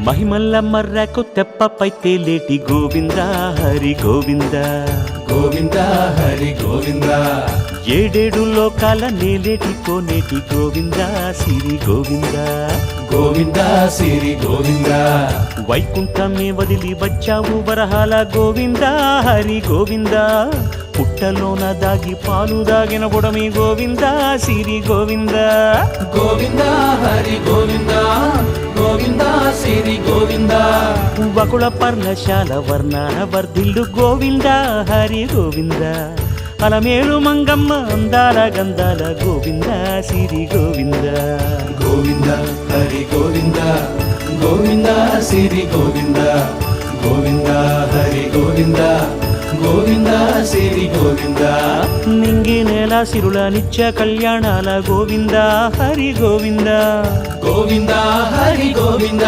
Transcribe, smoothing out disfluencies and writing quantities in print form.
మహిమల్ల మర్రకు తెప్పపై తేలేటి గోవింద హరి గోవింద గోవింద హరి గోవింద ఏడేడు లోకాల నేలేటి కోనేటి గోవింద సిరి గోవింద గోవింద సిరి గోవింద వైకుంఠమే వదిలి వచ్చావు వరహాల గోవింద హరి గోవింద పుట్టలోన దాగి పాలు దాగిన బుడమి గోవింద సిరి గోవింద గోవింద హరి గోవింద గోవింద సిరి గోవింద వకుళ పర్ణశాల వర్ణాన వర్ధిల్లు గోవింద హరి గోవింద అలమేలు మంగమ్మ అందాల గంధాల గోవింద సిరి గోవింద గోవింద హరి గోవింద గోవింద సిరి గోవింద గోవింద హరి గోవింద గోవింద సిరి గోవింద నింగి నేల సిరుల నిత్య కళ్యాణాల గోవింద హరి గోవింద గోవింద హరి గోవింద